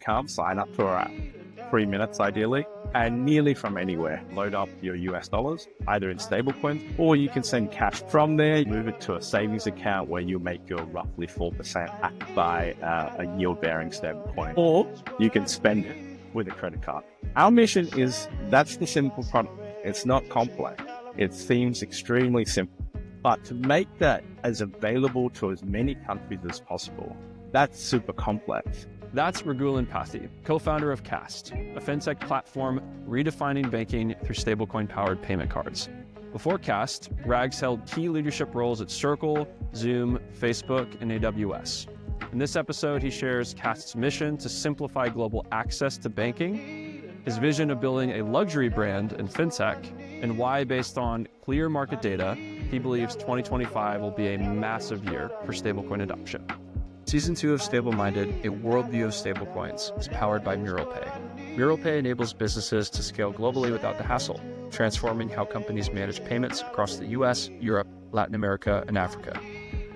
account, sign up for 3 minutes ideally, and nearly from anywhere. Load up your US dollars, either in stablecoins, or you can send cash from there, move it to a savings account where you make your roughly 4% backed by a yield-bearing stablecoin, or you can spend it with a credit card. Our mission is, that's the simple product. It's not complex. It seems extremely simple. But to make that as available to as many countries as possible, that's super complex. That's Raagulan Pathy, co-founder of Kast, a fintech platform redefining banking through stablecoin-powered payment cards. Before Kast, Rags held key leadership roles at Circle, Zoom, Facebook, and AWS. In this episode, he shares Kast's mission to simplify global access to banking, his vision of building a luxury brand in fintech, and why, based on clear market data, he believes 2025 will be a massive year for stablecoin adoption. Season 2 of Stableminded, a worldview of stablecoins, is powered by MuralPay. MuralPay enables businesses to scale globally without the hassle, transforming how companies manage payments across the US, Europe, Latin America, and Africa.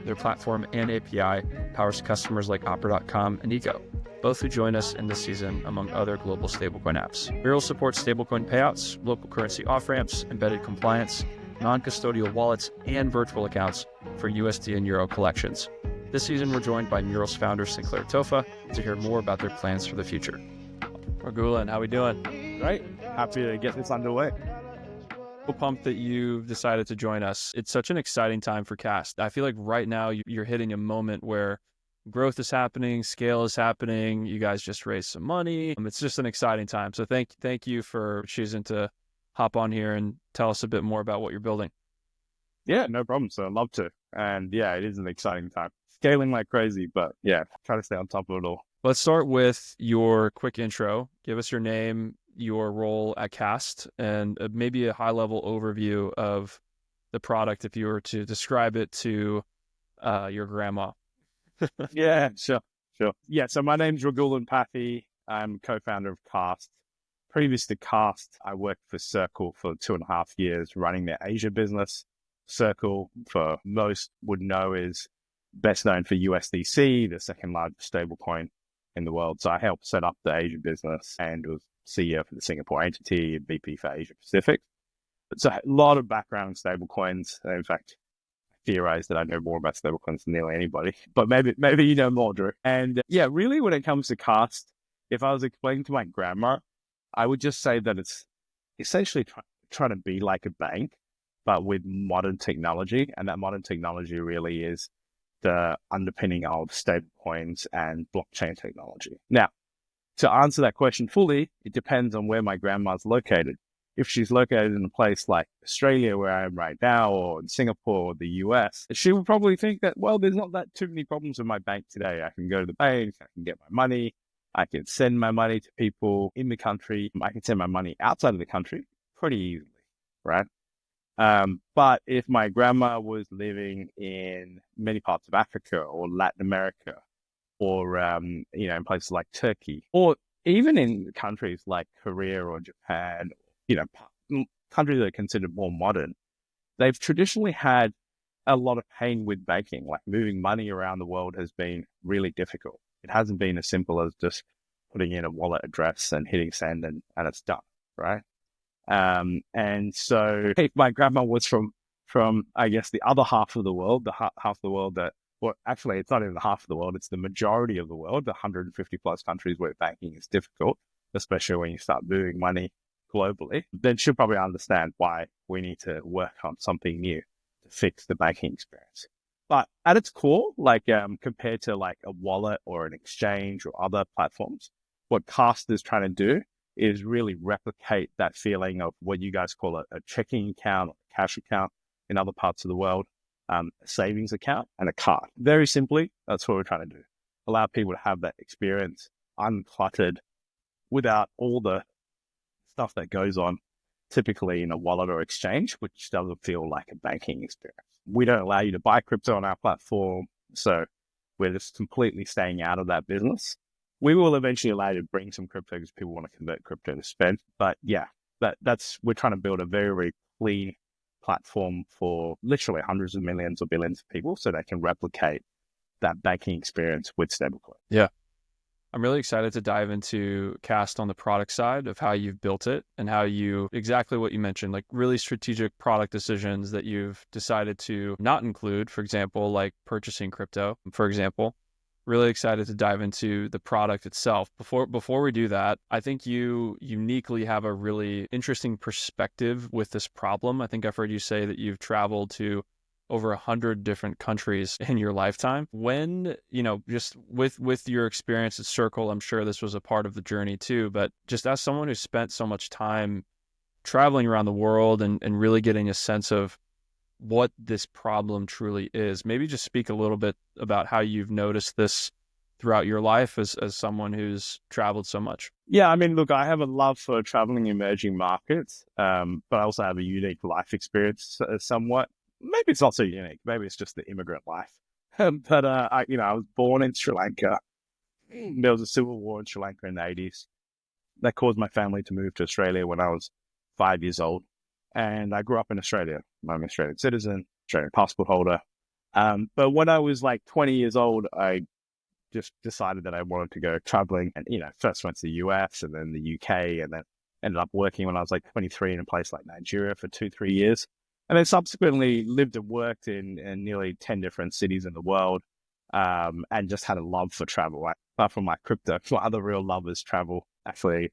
Their platform and API powers customers like Opera.com and Eco, both who join us in this season among other global stablecoin apps. Mural supports stablecoin payouts, local currency off-ramps, embedded compliance, non-custodial wallets, and virtual accounts for USD and Euro collections. This season, we're joined by Mural's founder, Sinclair Tofa, to hear more about their plans for the future. Raagulan, how we doing? Great. Happy to get this underway. So pumped that you've decided to join us. It's such an exciting time for Kast. I feel like right now you're hitting a moment where growth is happening, scale is happening. You guys just raised some money. It's just an exciting time. So thank you for choosing to hop on here and tell us a bit more about what you're building. Yeah, no problem. So I'd love to. And yeah, it is an exciting time. Scaling like crazy, but yeah, try to stay on top of it all. Let's start with your quick intro. Give us your name, your role at Kast, and maybe a high-level overview of the product if you were to describe it to your grandma. Yeah, sure. Yeah, so my name's Raagulan Pathy. I'm co-founder of Kast. Previous to Kast, I worked for Circle for 2.5 years running their Asia business. Circle, for most would know, is best known for USDC, the second largest stablecoin in the world. So I helped set up the Asia business and was CEO for the Singapore entity and VP for Asia Pacific. So a lot of background in stablecoins. In fact, I theorize that I know more about stablecoins than nearly anybody, but maybe you know more, Drew. And yeah, really when it comes to Kast, if I was explaining to my grandma, I would just say that it's essentially trying to be like a bank, but with modern technology. And that modern technology really is the underpinning of stablecoins and blockchain technology. Now, to answer that question fully, it depends on where my grandma's located. If she's located in a place like Australia, where I am right now, or in Singapore or the US, she would probably think that, well, there's not that too many problems with my bank today. I can go to the bank, I can get my money, I can send my money to people in the country, I can send my money outside of the country pretty easily, right? But if my grandma was living in many parts of Africa or Latin America, or, in places like Turkey, or even in countries like Korea or Japan, countries that are considered more modern, they've traditionally had a lot of pain with banking. Like moving money around the world has been really difficult. It hasn't been as simple as just putting in a wallet address and hitting send and it's done, right? And so if my grandma was from, I guess, the other half of the world, the half of the world that, well, actually, it's not even the half of the world, it's the majority of the world, the 150 plus countries where banking is difficult, especially when you start moving money globally, then she'll probably understand why we need to work on something new to fix the banking experience. But at its core, compared to like a wallet or an exchange or other platforms, what Kast is trying to do is really replicate that feeling of what you guys call a checking account or a cash account in other parts of the world, a savings account and a card. Very simply, that's what we're trying to do. Allow people to have that experience uncluttered without all the stuff that goes on typically in a wallet or exchange, which doesn't feel like a banking experience. We don't allow you to buy crypto on our platform, so we're just completely staying out of that business. We will eventually allow you to bring some crypto because people want to convert crypto to spend. But yeah, we're trying to build a very, very clean platform for literally hundreds of millions or billions of people so they can replicate that banking experience with stablecoin. Yeah. I'm really excited to dive into Kast on the product side of how you've built it and how you, exactly what you mentioned, like really strategic product decisions that you've decided to not include, for example, like purchasing crypto, for example. Really excited to dive into the product itself. Before we do that, I think you uniquely have a really interesting perspective with this problem. I think I've heard you say that you've traveled to over 100 different countries in your lifetime. When, just with your experience at Circle, I'm sure this was a part of the journey too, but just as someone who spent so much time traveling around the world and really getting a sense of what this problem truly is, maybe just speak a little bit about how you've noticed this throughout your life as someone who's traveled so much. Yeah, I mean, look, I have a love for traveling emerging markets, but I also have a unique life experience somewhat. Maybe it's not so unique. Maybe it's just the immigrant life. But I was born in Sri Lanka. There was a civil war in Sri Lanka in the 80s. That caused my family to move to Australia when I was 5 years old. And I grew up in Australia. I'm an Australian citizen, Australian passport holder. But when I was like 20 years old, I just decided that I wanted to go traveling. And, first went to the US and then the UK, and then ended up working when I was like 23 in a place like Nigeria for 2-3 years. And then subsequently lived and worked in nearly 10 different cities in the world, and just had a love for travel. Apart from my crypto, my other real love is travel. Actually,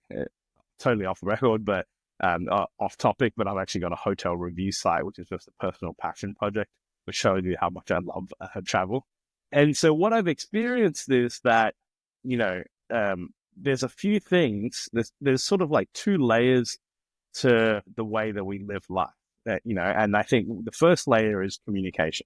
totally off the record, but off topic, but I've actually got a hotel review site, which is just a personal passion project, which shows you how much I love travel. And so what I've experienced is that, there's a few things, there's sort of like two layers to the way that we live life. And I think the first layer is communication.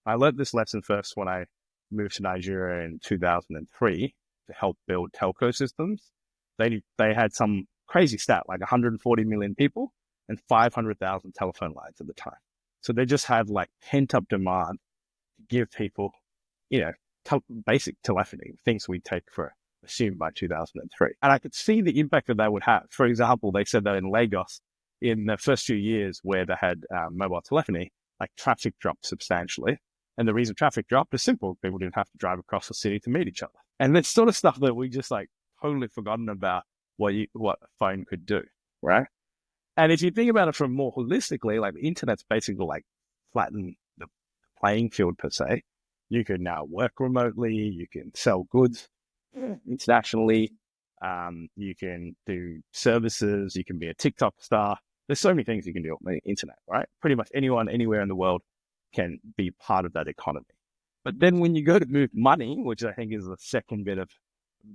I learned this lesson first when I moved to Nigeria in 2003 to help build telco systems. They had some crazy stat, like 140 million people and 500,000 telephone lines at the time. So they just had like pent up demand to give people, basic telephony, things we take for assumed by 2003. And I could see the impact that would have. For example, they said that in Lagos, in the first few years where they had mobile telephony, like traffic dropped substantially. And the reason traffic dropped is simple. People didn't have to drive across the city to meet each other. And that's sort of stuff that we just like totally forgotten about what a phone could do, right? And if you think about it from more holistically, like the internet's basically like flattened the playing field per se. You can now work remotely. You can sell goods internationally. You can do services. You can be a TikTok star. There's so many things you can do on the internet, right? Pretty much anyone, anywhere in the world can be part of that economy. But then when you go to move money, which I think is the second bit of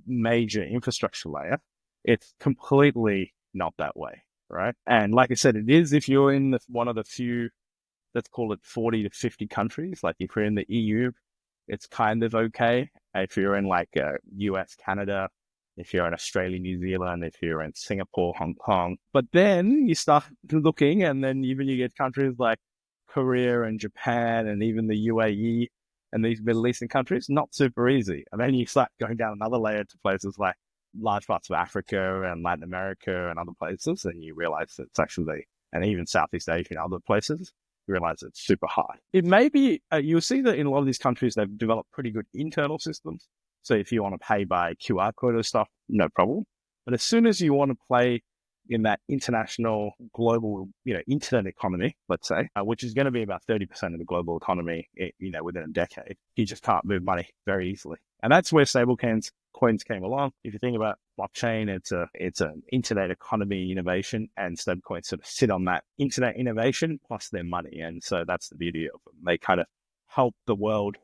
major infrastructure layer, it's completely not that way, right? And like I said, it is if you're in one of the few, let's call it 40 to 50 countries. Like if you're in the EU, it's kind of okay. If you're in like US, Canada, if you're in Australia, New Zealand, if you're in Singapore, Hong Kong. But then you start looking, and then even you get countries like Korea and Japan and even the UAE and these Middle Eastern countries, not super easy. And then you start going down another layer to places like large parts of Africa and Latin America and other places, and you realize that it's actually, and even Southeast Asia and other places, you realize it's super hard. It may be, you'll see that in a lot of these countries, they've developed pretty good internal systems. So if you want to pay by QR code or stuff, no problem. But as soon as you want to play in that international global, internet economy, let's say, which is going to be about 30% of the global economy, within a decade, you just can't move money very easily. And that's where stablecoins came along. If you think about blockchain, it's an internet economy innovation, and stablecoins sort of sit on that internet innovation plus their money. And so that's the beauty of them. They kind of help the world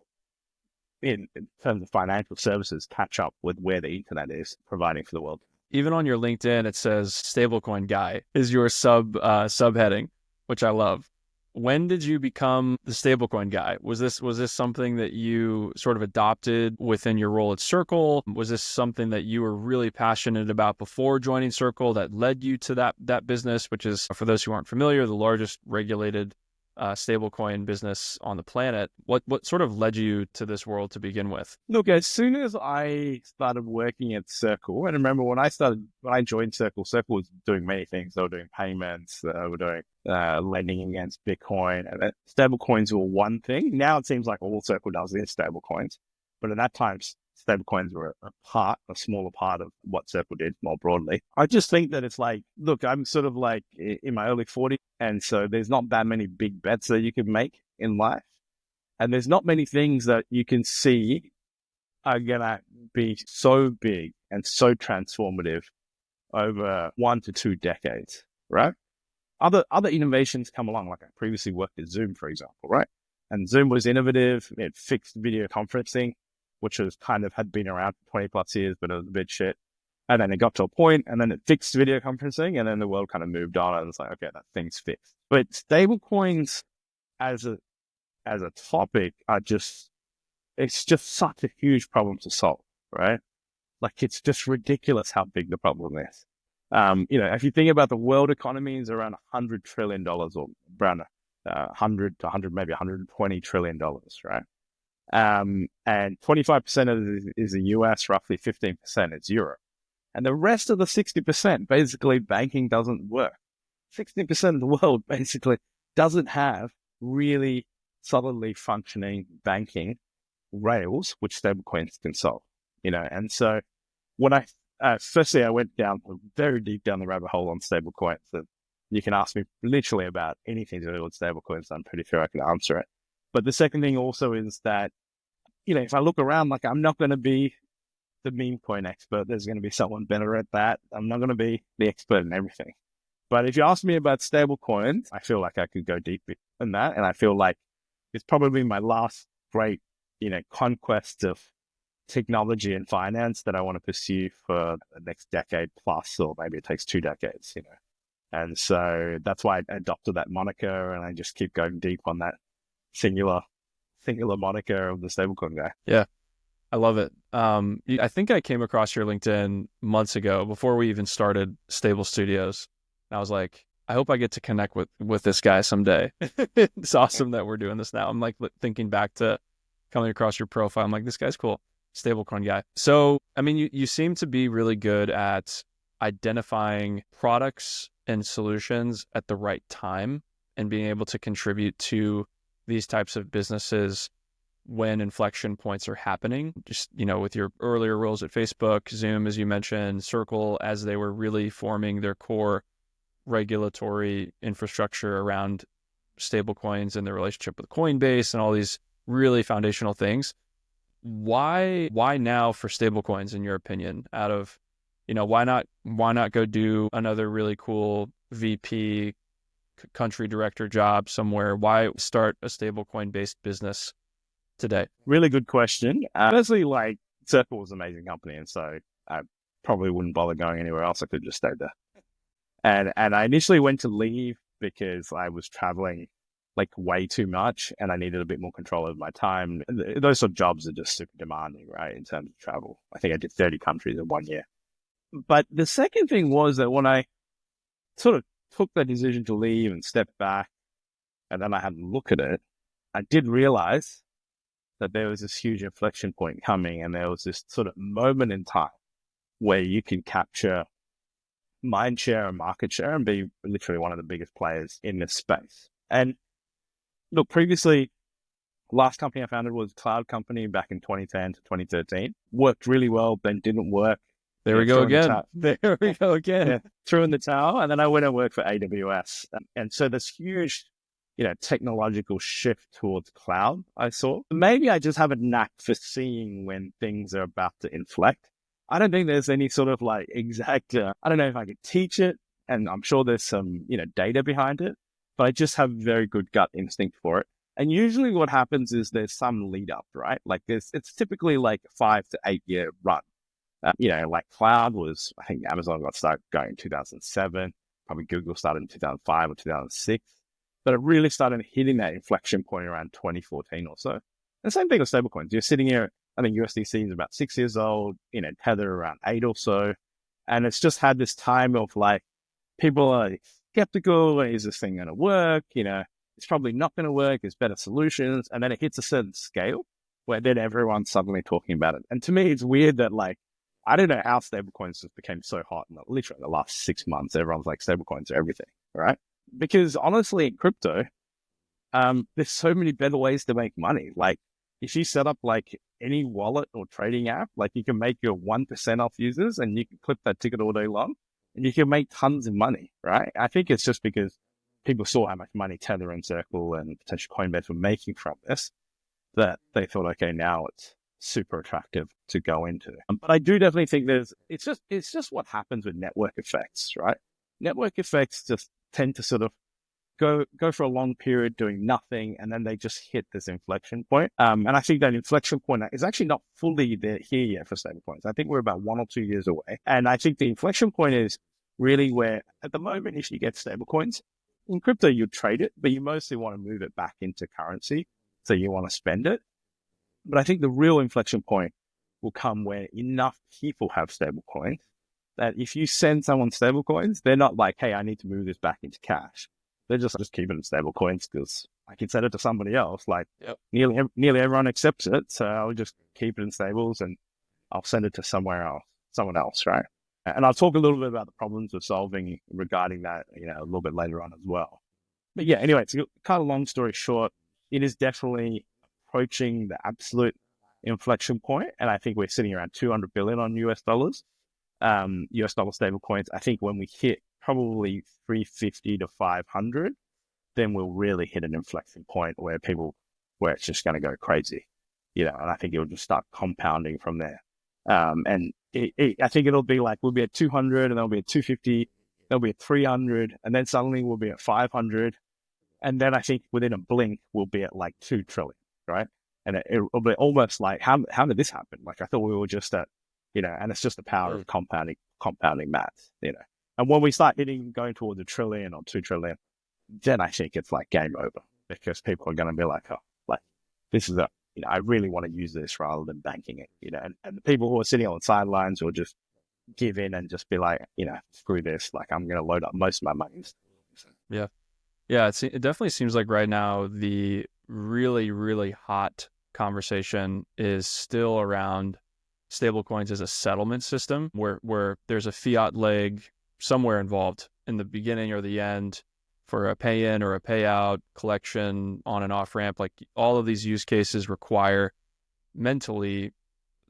in terms of financial services catch up with where the internet is providing for the world. Even on your LinkedIn, it says stablecoin guy is your subheading, which I love. When did you become the stablecoin guy? Was this something that you sort of adopted within your role at Circle? Was this something that you were really passionate about before joining Circle that led you to that business, which is, for those who aren't familiar, the largest regulated stablecoin business on the planet? What sort of led you to this world to begin with? Look, as soon as I started working at Circle, and remember when I joined Circle was doing many things. They were doing payments, they were doing lending against Bitcoin, and stablecoins were one thing. Now it seems like all Circle does is stablecoins. But at that time, stablecoins were a smaller part of what Circle did more broadly. I just think that it's like, look, I'm sort of like in my early 40s. And so there's not that many big bets that you can make in life. And there's not many things that you can see are going to be so big and so transformative over 1 to 2 decades, right? Other innovations come along, like I previously worked at Zoom, for example, right? And Zoom was innovative. It fixed video conferencing, which was kind of had been around for 20 plus years, but it was a bit shit. And then it got to a point, and then it fixed video conferencing, and then the world kind of moved on, and it's like, okay, that thing's fixed. But stablecoins as a topic it's just such a huge problem to solve, right? Like, it's just ridiculous how big the problem is. If you think about the world economy is around $100 trillion or around 100 to 100, maybe $120 trillion, right? And 25% of it is the US, roughly 15% is Europe. And the rest of the 60%, basically banking doesn't work. 60% of the world basically doesn't have really solidly functioning banking rails, which stablecoins can solve, And so when firstly, I went down very deep down the rabbit hole on stablecoins. And you can ask me literally about anything to do with stablecoins. I'm pretty sure I can answer it. But the second thing also is that, if I look around, like, I'm not going to be the meme coin expert. There's going to be someone better at that. I'm not going to be the expert in everything. But if you ask me about stablecoins, I feel like I could go deep in that. And I feel like it's probably my last great, conquest of technology and finance that I want to pursue for the next decade plus, or maybe it takes 2 decades, And so that's why I adopted that moniker, and I just keep going deep on that singular moniker of the stablecoin guy. Yeah, I love it. I think I came across your LinkedIn months ago before we even started Stable Studios. And I was like, I hope I get to connect with this guy someday. It's awesome that we're doing this now. I'm like thinking back to coming across your profile. I'm like, this guy's cool. Stablecoin guy. So, I mean, you seem to be really good at identifying products and solutions at the right time and being able to contribute to these types of businesses when inflection points are happening. Just, with your earlier roles at Facebook, Zoom, as you mentioned, Circle, as they were really forming their core regulatory infrastructure around stablecoins and their relationship with Coinbase and all these really foundational things. Why now for stablecoins, in your opinion? Out of, why not go do another really cool VP country director job somewhere? Why start a stablecoin based business today? Really good question. Honestly, like, Circle was an amazing company, and so I probably wouldn't bother going anywhere else. I could just stay there. And I initially went to leave because I was traveling like way too much, and I needed a bit more control over my time. Those sort of jobs are just super demanding, right, in terms of travel. I think I did 30 countries in 1 year. But the second thing was that when I sort of took that decision to leave and step back, and then I had a look at it, I did realize that there was this huge inflection point coming, and there was this sort of moment in time where you can capture mind share and market share and be literally one of the biggest players in this space. And look, previously, last company I founded was a cloud company back in 2010 to 2013. Worked really well, then didn't work. There we go again. There we go again. Yeah, threw in the towel, and then I went and worked for AWS. And so this huge, technological shift towards cloud I saw. Maybe I just have a knack for seeing when things are about to inflect. I don't think there's any sort of like exact, I don't know if I could teach it, and I'm sure there's some, data behind it, but I just have very good gut instinct for it. And usually what happens is there's some lead up, right? Like it's typically like a 5 to 8 year run. Like cloud was, I think Amazon got started going in 2007, probably Google started in 2005 or 2006, but it really started hitting that inflection point around 2014 or so. And same thing with stablecoins. You're sitting here, I think USDC is about 6 years old, Tether around 8 or so. And it's just had this time of like, people are skeptical. Is this thing going to work? It's probably not going to work. There's better solutions. And then it hits a certain scale where then everyone's suddenly talking about it. And to me, it's weird that like, I don't know how stablecoins just became so hot in literally the last 6 months. Everyone's like, stablecoins are everything, right? Because honestly, in crypto, there's so many better ways to make money. Like if you set up like any wallet or trading app. Like you can make your 1% off users and you can clip that ticket all day long and you can make tons of money, right? I think it's just because people saw how much money Tether and Circle and potential Coinbase were making from this that they thought, okay, now it's super attractive to go into. But I do definitely think it's just what happens with network effects, right? Network effects just tend to sort of go for a long period doing nothing, and then they just hit this inflection point. And I think that inflection point is actually not fully here yet for stablecoins. I think we're about 1 or 2 years away. And I think the inflection point is really where, at the moment, if you get stablecoins, in crypto, you trade it, but you mostly want to move it back into currency. So you want to spend it. But I think the real inflection point will come where enough people have stablecoins that if you send someone stablecoins, they're not like, hey, I need to move this back into cash. They're just keep it in stablecoins because I can send it to somebody else. Like nearly everyone accepts it. So I'll just keep it in stables and I'll send it to someone else, right? And I'll talk a little bit about the problems we're solving regarding that, a little bit later on as well. But yeah, anyway, it's kind of long story short, it is definitely approaching the absolute inflection point. And I think we're sitting around 200 billion on US dollars, US dollar stable coins. I think when we hit probably 350 to 500, then we'll really hit an inflection point where it's just going to go crazy, and I think it'll just start compounding from there. And I think it'll be like, we'll be at 200 and there'll be at 250, there'll be at 300, and then suddenly we'll be at 500. And then I think within a blink, we'll be at like 2 trillion, right? And it'll be almost like, how did this happen? Like, I thought we were just at, and it's just the power of compounding math, And when we start going towards 1 trillion or 2 trillion, then I think it's like game over because people are going to be like, oh, like this is I really want to use this rather than banking it, and the people who are sitting on the sidelines will just give in and just be like, screw this. Like I'm going to load up most of my money. Yeah. Yeah. It definitely seems like right now, the really, really hot conversation is still around stablecoins as a settlement system where there's a fiat leg somewhere involved in the beginning or the end for a pay in or a payout, collection, on and off ramp. Like all of these use cases require mentally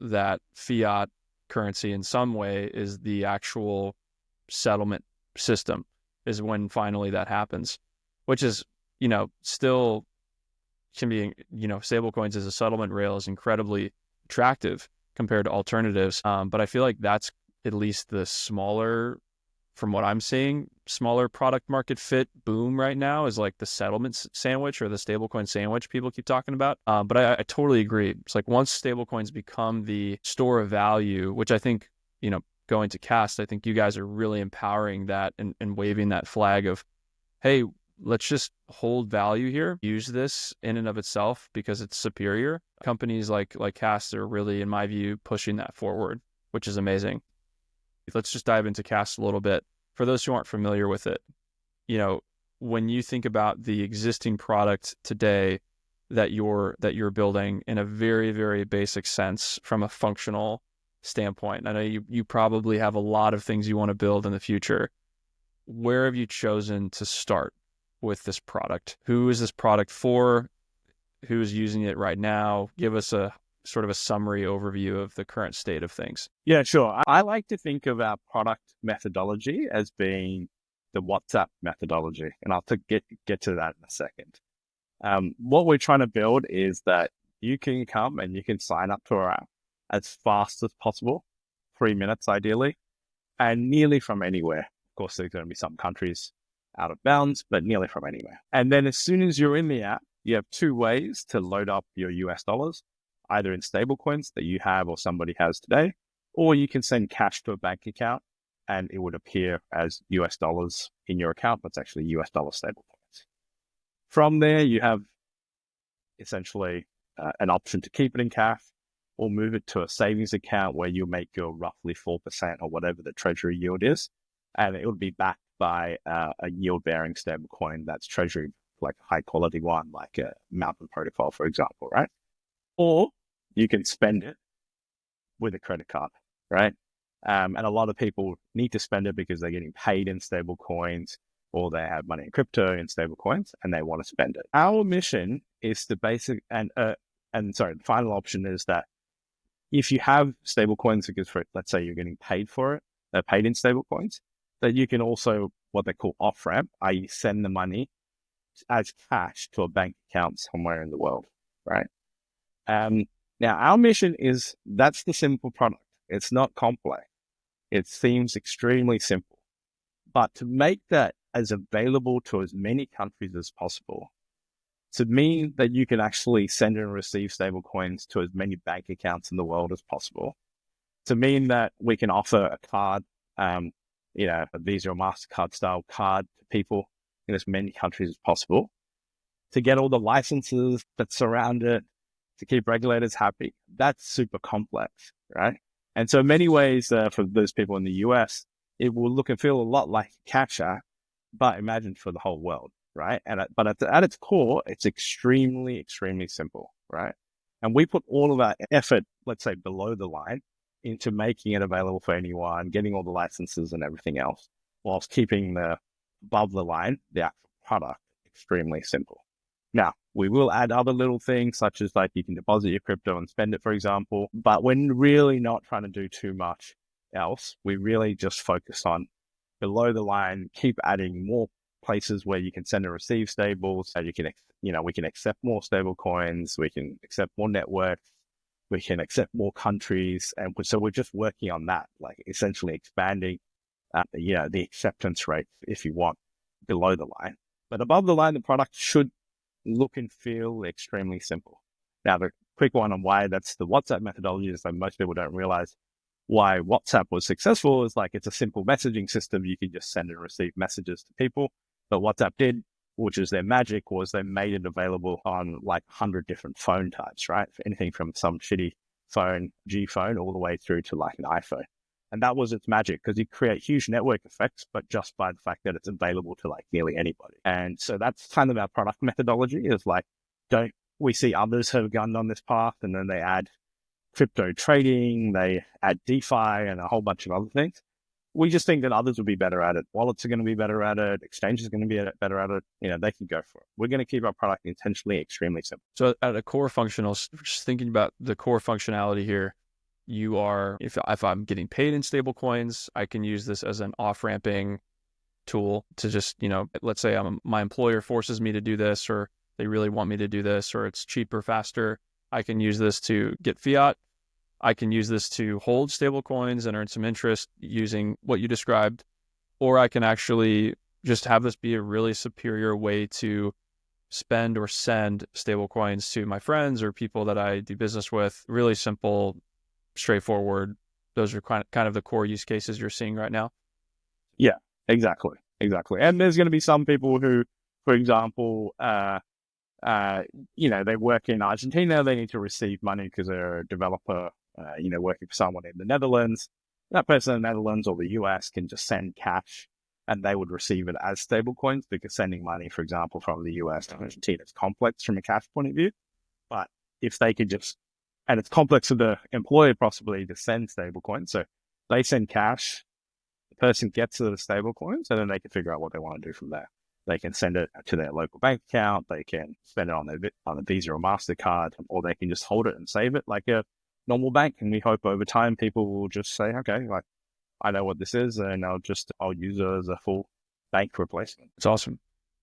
that fiat currency in some way is the actual settlement system, is when finally that happens, which is, still can be, stablecoins as a settlement rail is incredibly attractive compared to alternatives. But I feel like that's at least the smaller, from what I'm seeing, smaller product market fit boom right now is like the settlement sandwich or the stablecoin sandwich people keep talking about. But I totally agree. It's like once stablecoins become the store of value, which I think, going to Kast, I think you guys are really empowering that and waving that flag of, hey, let's just hold value here, use this in and of itself because it's superior. Companies like Kast are really, in my view, pushing that forward, which is amazing. Let's just dive into Kast a little bit. For those who aren't familiar with it, when you think about the existing product today that you're building in a very, very basic sense from a functional standpoint, I know you probably have a lot of things you want to build in the future. Where have you chosen to start with this product? Who is this product for? Who's using it right now? Give us a sort of a summary overview of the current state of things. Yeah, sure. I like to think of our product methodology as being the WhatsApp methodology, and I'll get to that in a second. What we're trying to build is that you can come and you can sign up to our app as fast as possible, 3 minutes ideally, and nearly from anywhere. Of course, there's going to be some countries out of bounds, but nearly from anywhere. And then as soon as you're in the app, you have 2 ways to load up your US dollars, either in stablecoins that you have or somebody has today, or you can send cash to a bank account and it would appear as US dollars in your account, but it's actually US dollar stablecoins. From there, you have essentially an option to keep it in cash or move it to a savings account where you make your roughly 4% or whatever the treasury yield is. And it would be backed by a yield-bearing stablecoin that's treasury, like a high-quality one, like a Mountain Protocol, for example, right? Or you can spend it with a credit card, right? And a lot of people need to spend it because they're getting paid in stable coins or they have money in crypto in stable coins and they want to spend it. Our mission is the basic the final option is that if you have stable coins, because let's say you're getting paid for it, they're paid in stable coins, that you can also what they call off ramp, i.e. send the money as cash to a bank account somewhere in the world, right? Now our mission is that's the simple product. It's not complex. It seems extremely simple, but to make that as available to as many countries as possible, to mean that you can actually send and receive stable coins to as many bank accounts in the world as possible, to mean that we can offer a card, a Visa or MasterCard style card to people in as many countries as possible, to get all the licenses that surround it, to keep regulators happy. That's super complex, right? And so in many ways, for those people in the US, it will look and feel a lot like Cash App, but imagined for the whole world, right? But at its core, it's extremely, extremely simple, right? And we put all of our effort, let's say below the line, into making it available for anyone, getting all the licenses and everything else, whilst keeping the above the line, the actual product, extremely simple. Now, we will add other little things such as like you can deposit your crypto and spend it, for example, but we're really not trying to do too much else. We really just focus on below the line, keep adding more places where you can send and receive stables, so you can, we can accept more stable coins, we can accept more networks, we can accept more countries. And so we're just working on that, like essentially expanding, the acceptance rate, if you want, below the line. But above the line, the product should look and feel extremely simple. Now, the quick one on why that's the WhatsApp methodology is that most people don't realize why WhatsApp was successful is like it's a simple messaging system. You can just send and receive messages to people. But WhatsApp did, which is their magic, was they made it available on like 100 different phone types, right? For anything from some shitty phone, G phone, all the way through to like an iPhone. And that was its magic, because you create huge network effects, but just by the fact that it's available to like nearly anybody. And so that's kind of our product methodology is like, don't we see others have gone on this path and then they add crypto trading, they add DeFi and a whole bunch of other things. We just think that others will be better at it. Wallets are going to be better at it. Exchanges are going to be better at it. They can go for it. We're going to keep our product intentionally extremely simple. So at a core functional, just thinking about the core functionality here, you are, if I'm getting paid in stable coins, I can use this as an off-ramping tool to just, let's say my employer forces me to do this, or they really want me to do this, or it's cheaper, faster. I can use this to get fiat. I can use this to hold stable coins and earn some interest using what you described, or I can actually just have this be a really superior way to spend or send stable coins to my friends or people that I do business with. Really simple, straightforward. Those are kind of the core use cases you're seeing right now. Yeah, exactly. And there's going to be some people who, for example, they work in Argentina, they need to receive money because they're a developer, working for someone in the Netherlands. That person in the Netherlands or the US can just send cash and they would receive it as stable coins, because sending money, for example, from the US to Argentina is complex from a cash point of view. But if they could and it's complex for the employer possibly to send stable coins. So they send cash, the person gets the stable coins, and then they can figure out what they want to do from there. They can send it to their local bank account. They can spend it on a Visa or MasterCard, or they can just hold it and save it like a normal bank. And we hope over time people will just say, okay, like I know what this is, and I'll use it as a full bank replacement. It's awesome.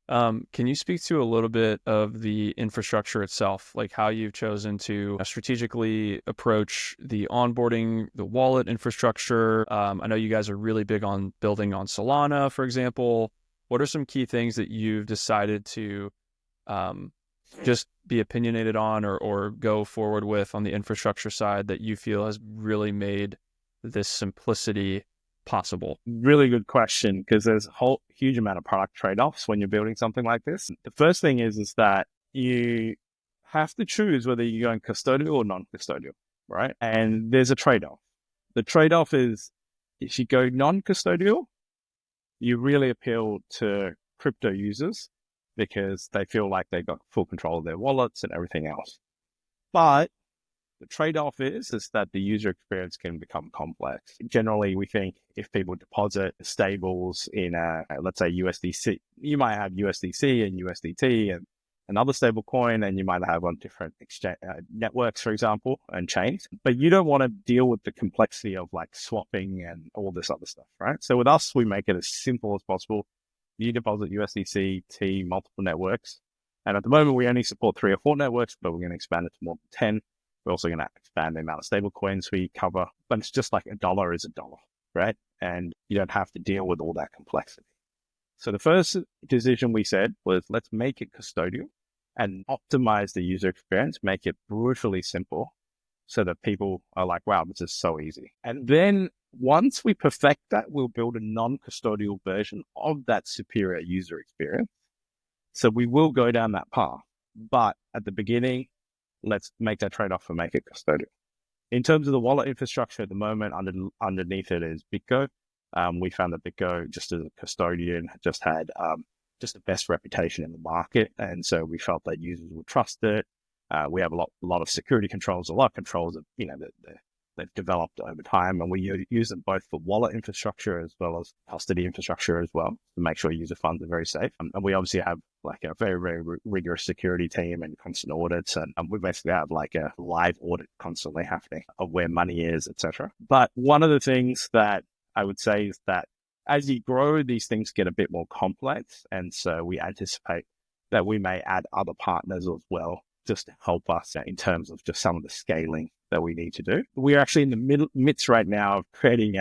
Can you speak to a little bit of the infrastructure itself, like how you've chosen to strategically approach the onboarding, the wallet infrastructure? I know you guys are really big on building on Solana, for example. What are some key things that you've decided to just be opinionated on or go forward with on the infrastructure side that you feel has really made this simplicity possible? Really good question, because there's a whole huge amount of product trade-offs when you're building something like this. The first thing is that you have to choose whether you're going custodial or non-custodial, right? And there's a trade-off. The trade-off is if you go non-custodial, you really appeal to crypto users because they feel like they've got full control of their wallets and everything else. But the trade-off is that the user experience can become complex. Generally, we think if people deposit stables in, let's say USDC, you might have USDC and USDT, and another stable coin, and you might have on different exchange networks, for example, and chains. But you don't want to deal with the complexity of like swapping and all this other stuff, right? So with us, we make it as simple as possible. You deposit USDC, T, multiple networks. And at the moment, we only support 3 or 4 networks, but we're going to expand it to more than 10. We're also going to expand the amount of stable coins we cover. But it's just like $1 is $1, right? And you don't have to deal with all that complexity. So the first decision we said was, let's make it custodial and optimize the user experience, make it brutally simple so that people are like, wow, this is so easy. And then once we perfect that, we'll build a non-custodial version of that superior user experience. So we will go down that path. But at the beginning, let's make that trade-off and make it custodial. In terms of the wallet infrastructure at the moment, underneath it is BitGo. We found that BitGo, just as a custodian, just had just the best reputation in the market. And so we felt that users would trust it. We have a lot of security controls, a lot of controls that, they've developed over time. And we use them both for wallet infrastructure as well as custody infrastructure as well to make sure user funds are very safe. And we obviously have like a very, very rigorous security team and constant audits. And we basically have like a live audit constantly happening of where money is, etc. But one of the things that I would say is that as you grow, these things get a bit more complex. And so we anticipate that we may add other partners as well, just to help us in terms of just some of the scaling that we need to do. We're actually in the midst right now of creating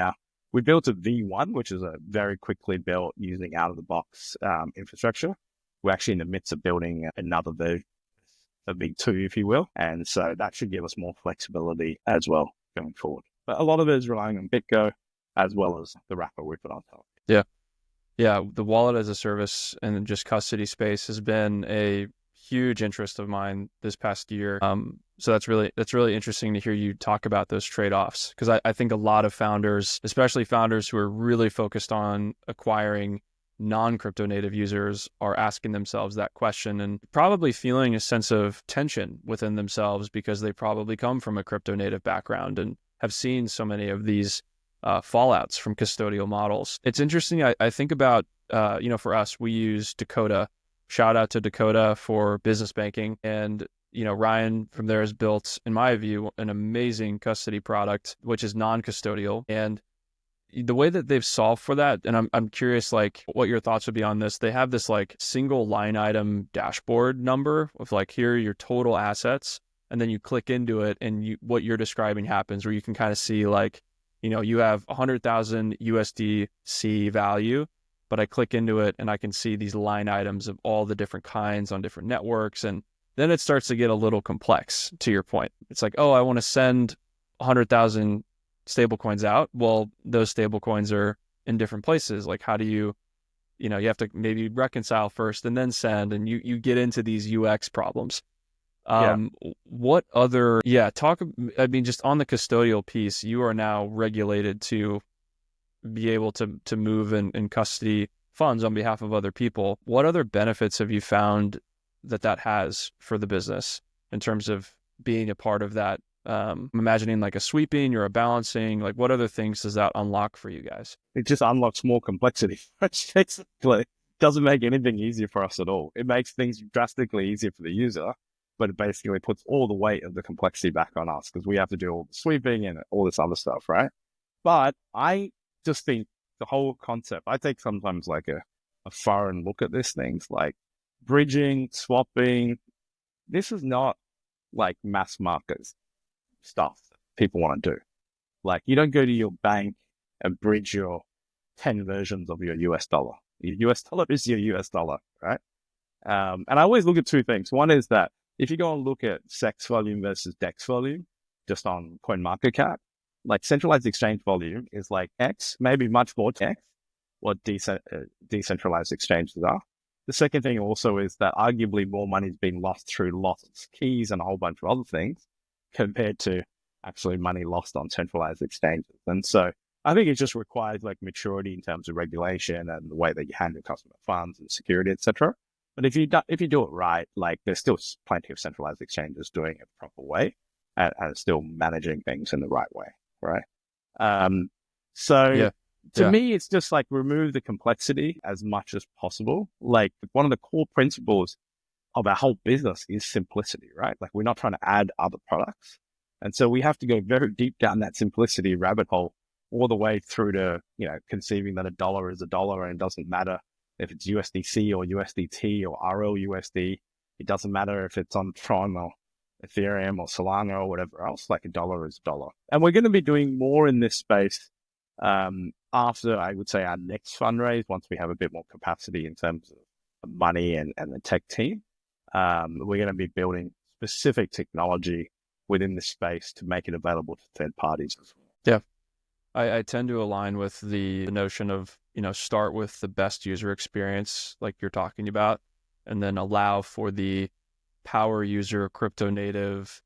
we built a V1, which is a very quickly built using out of the box infrastructure. We're actually in the midst of building another version, a V2, if you will. And so that should give us more flexibility as well going forward. But a lot of it is relying on BitGo as well as the wrapper we put on top. Yeah. Yeah. The wallet as a service and just custody space has been a huge interest of mine this past year. So that's really interesting to hear you talk about those trade-offs, because I think a lot of founders, especially founders who are really focused on acquiring non-crypto native users, are asking themselves that question and probably feeling a sense of tension within themselves because they probably come from a crypto native background and have seen so many of these fallouts from custodial models. It's interesting. I think about, for us, we use Dakota. Shout out to Dakota for business banking. And, Ryan from there has built, in my view, an amazing custody product, which is non-custodial. And the way that they've solved for that, and I'm curious, like, what your thoughts would be on this. They have this like single line item dashboard number of like, here are your total assets. And then you click into it and what you're describing happens, where you can kind of see like, you have 100,000 USDC value, but I click into it and I can see these line items of all the different kinds on different networks. And then it starts to get a little complex, to your point. It's like, oh, I want to send 100,000 stablecoins out. Well, those stablecoins are in different places. Like, how do you have to maybe reconcile first and then send, and you get into these UX problems. What other, just on the custodial piece, you are now regulated to be able to move and custody funds on behalf of other people. What other benefits have you found that has for the business in terms of being a part of that? I'm imagining like a sweeping or a balancing, like what other things does that unlock for you guys? It just unlocks more complexity, which basically doesn't make anything easier for us at all. It makes things drastically easier for the user, but it basically puts all the weight of the complexity back on us because we have to do all the sweeping and all this other stuff, right? But I just think the whole concept, I take sometimes like a foreign look at these things, like bridging, swapping. This is not like mass market stuff people want to do. Like, you don't go to your bank and bridge your 10 versions of your US dollar. Your US dollar is your US dollar, right? And I always look at two things. One is that if you go and look at SEX volume versus DEX volume, just on CoinMarketCap, like centralized exchange volume is like X, maybe much more X, what decentralized exchanges are. The second thing also is that arguably more money is being lost through lost keys and a whole bunch of other things compared to actually money lost on centralized exchanges. And so I think it just requires like maturity in terms of regulation and the way that you handle customer funds and security, etc. But if you do it right, like there's still plenty of centralized exchanges doing it the proper way and still managing things in the right way, right? To me, it's just like remove the complexity as much as possible. Like one of the core principles of our whole business is simplicity, right? Like we're not trying to add other products. And so we have to go very deep down that simplicity rabbit hole all the way through to, conceiving that a dollar is a dollar and it doesn't matter if it's USDC or USDT or RLUSD. It doesn't matter if it's on Tron or Ethereum or Solana or whatever else, like a dollar is a dollar. And we're going to be doing more in this space after, I would say, our next fundraise, once we have a bit more capacity in terms of money and the tech team. We're going to be building specific technology within this space to make it available to third parties as well. Yeah. I tend to align with the notion of, start with the best user experience like you're talking about, and then allow for the power user, crypto native,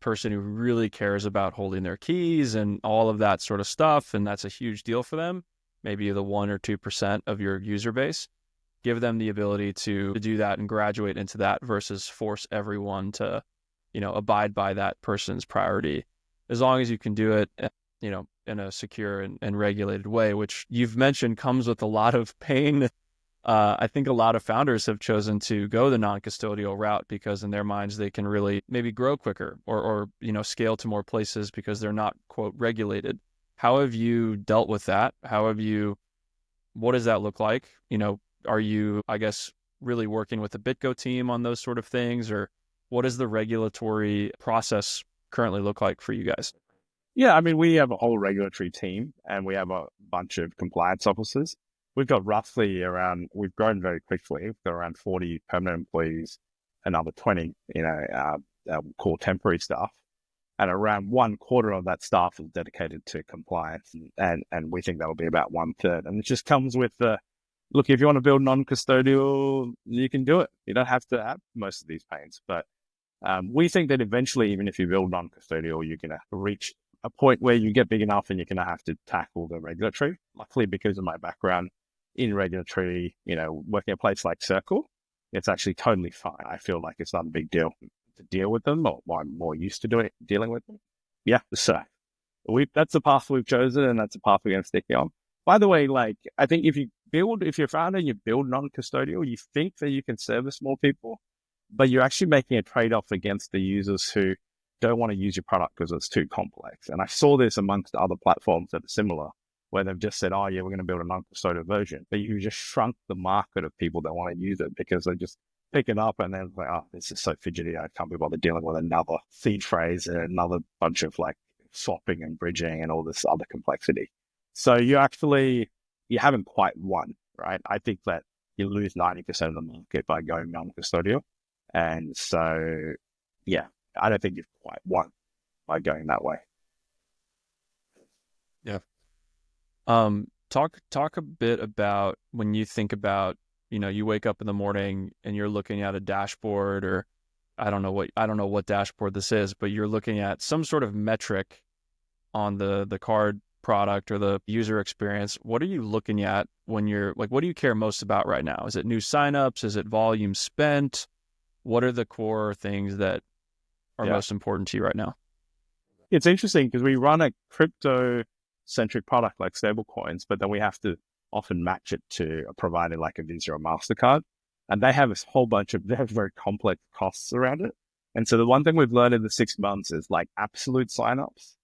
person who really cares about holding their keys and all of that sort of stuff. And that's a huge deal for them. Maybe the 1 or 2% of your user base. Give them the ability to do that and graduate into that versus force everyone to, abide by that person's priority. As long as you can do it, in a secure and regulated way, which you've mentioned comes with a lot of pain. I think a lot of founders have chosen to go the non-custodial route because in their minds, they can really maybe grow quicker or scale to more places because they're not, quote, regulated. How have you dealt with that? What does that look like? Are you, I guess, really working with the BitGo team on those sort of things, or what does the regulatory process currently look like for you guys? Yeah, I mean, we have a whole regulatory team and we have a bunch of compliance officers. We've got we've grown very quickly. We've got around 40 permanent employees, another 20, core temporary staff. And around 1/4 of that staff is dedicated to compliance. And we think that'll be about 1/3. And it just comes with look, if you want to build non-custodial, you can do it. You don't have to have most of these pains. But we think that eventually, even if you build non-custodial, you're going to reach a point where you get big enough and you're going to have to tackle the regulatory. Luckily, because of my background in regulatory, working at a place like Circle, it's actually totally fine. I feel like it's not a big deal to deal with them, or I'm more used to dealing with them. Yeah, so that's the path we've chosen, and that's the path we're going to stick on. By the way, I think if you're a founder and you build non-custodial, you think that you can service more people, but you're actually making a trade-off against the users who don't want to use your product because it's too complex. And I saw this amongst other platforms that are similar, where they've just said, oh yeah, we're going to build a non-custodial version, but you just shrunk the market of people that want to use it because they just pick it up and then like, oh, this is so fidgety, I can't be bothered dealing with another seed phrase and another bunch of swapping and bridging and all this other complexity. So you haven't quite won, right? I think that you lose 90% of the market by going non-custodial. And so, yeah, I don't think you've quite won by going that way. Yeah. Talk a bit about when you think about, you wake up in the morning and you're looking at a dashboard, or I don't know what dashboard this is, but you're looking at some sort of metric on the card product or the user experience. What are you looking at when you're what do you care most about right now? Is it new signups? Is it volume spent? What are the core things that are most important to you right now? It's interesting because we run a crypto-centric product like stablecoins, but then we have to often match it to a provider like a Visa or MasterCard. And they have this whole bunch of very, very complex costs around it. And so the one thing we've learned in the 6 months is absolute signups.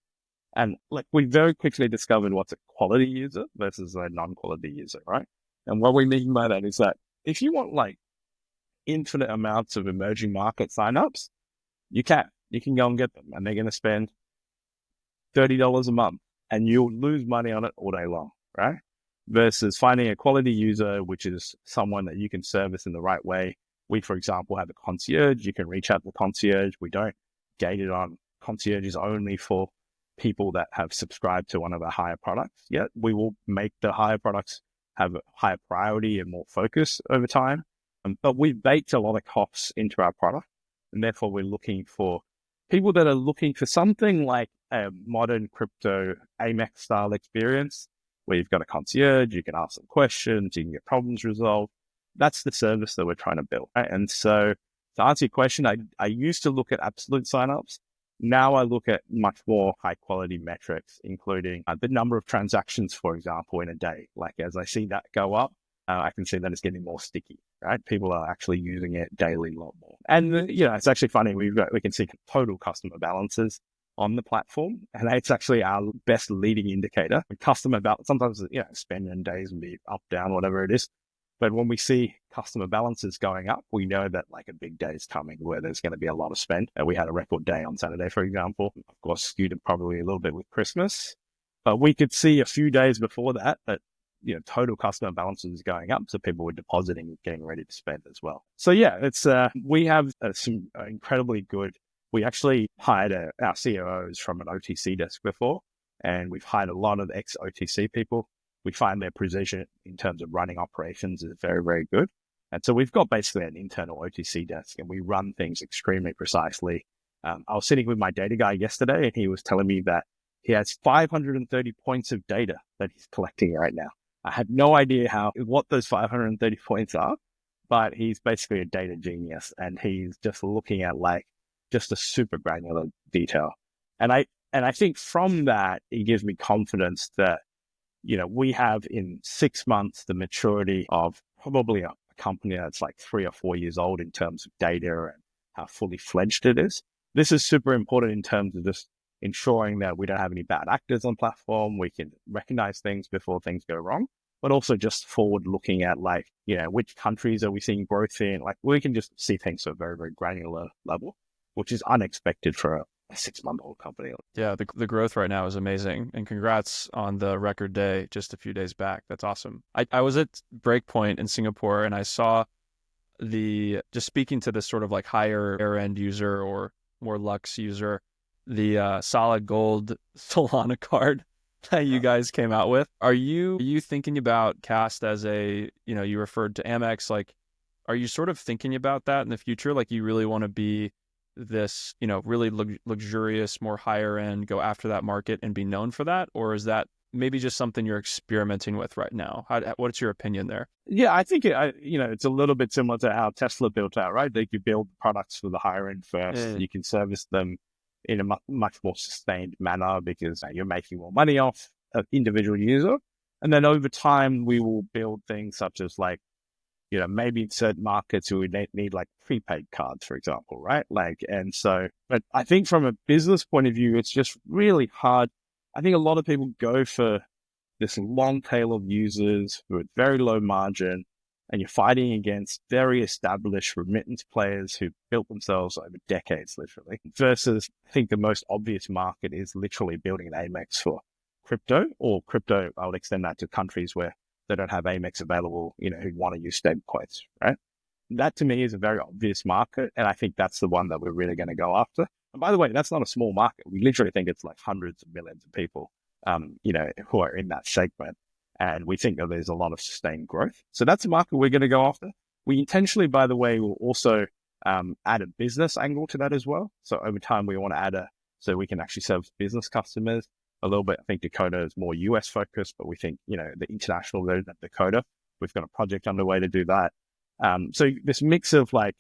And we very quickly discovered what's a quality user versus a non-quality user, right? And what we mean by that is that if you want infinite amounts of emerging market signups, you can go and get them, and they're going to spend $30 a month and you'll lose money on it all day long, right? Versus finding a quality user, which is someone that you can service in the right way. We, for example, have a concierge. You can reach out to the concierge. We don't gate it on concierges only for people that have subscribed to one of our higher products yet. We will make the higher products have a higher priority and more focus over time. But we've baked a lot of costs into our product. And therefore, we're looking for people that are looking for something like a modern crypto Amex style experience, where you've got a concierge, you can ask them questions, you can get problems resolved. That's the service that we're trying to build. Right? And so to answer your question, I used to look at absolute signups. Now I look at much more high quality metrics, including the number of transactions, for example, in a day. As I see that go up, I can see that it's getting more sticky, right? People are actually using it daily a lot more. And, it's actually funny. We can see total customer balances on the platform, and it's actually our best leading indicator. Customer balance, sometimes, spending days and be up, down, whatever it is. But when we see customer balances going up, we know that like a big day is coming where there's going to be a lot of spend. We had a record day on Saturday, for example, of course, skewed probably a little bit with Christmas, but we could see a few days before that, total customer balances going up. So people were depositing, getting ready to spend as well. So yeah, it's, we have some incredibly good, we actually hired our COOs from an OTC desk before, and we've hired a lot of ex-OTC people. We find their precision in terms of running operations is very, very good. And so we've got basically an internal OTC desk, and we run things extremely precisely. I was sitting with my data guy yesterday, and he was telling me that he has 530 points of data that he's collecting right now. I have no idea what those 530 points are, but he's basically a data genius, and he's just looking at just a super granular detail. And I think from that, it gives me confidence that, we have in 6 months the maturity of probably a company that's like 3 or 4 years old in terms of data and how fully fledged it is. This is super important in terms of just ensuring that we don't have any bad actors on platform. We can recognize things before things go wrong, but also just forward looking at which countries are we seeing growth in? We can just see things at a very, very granular level, which is unexpected for a 6-month-old company. Yeah, the growth right now is amazing. And congrats on the record day just a few days back. That's awesome. I was at Breakpoint in Singapore, and I saw just speaking to this sort of higher end user or more Lux user, the solid gold Solana card that you guys came out with. Are you thinking about Kast as you referred to Amex, are you sort of thinking about that in the future? You really want to be this, really luxurious, more higher end, go after that market and be known for that? Or is that maybe just something you're experimenting with right now? What's your opinion there? Yeah, I think it's a little bit similar to how Tesla built out, right? They could build products for the higher end first. You can service them in a much more sustained manner because you're making more money off an individual user. And then over time, we will build things such as maybe in certain markets we would need prepaid cards, for example, right? But I think from a business point of view, it's just really hard. I think a lot of people go for this long tail of users with very low margin, and you're fighting against very established remittance players who built themselves over decades, literally, versus I think the most obvious market is literally building an Amex for crypto, or crypto. I would extend that to countries where they don't have Amex available, who want to use stablecoins, right? That to me is a very obvious market. And I think that's the one that we're really going to go after. And by the way, that's not a small market. We literally think it's hundreds of millions of people, who are in that segment. And we think that there's a lot of sustained growth. So that's a market we're going to go after. We intentionally, by the way, will also add a business angle to that as well. So over time, we want to add so we can actually serve business customers a little bit. I think Dakota is more US focused, but we think, the international version of Dakota, we've got a project underway to do that. So this mix of it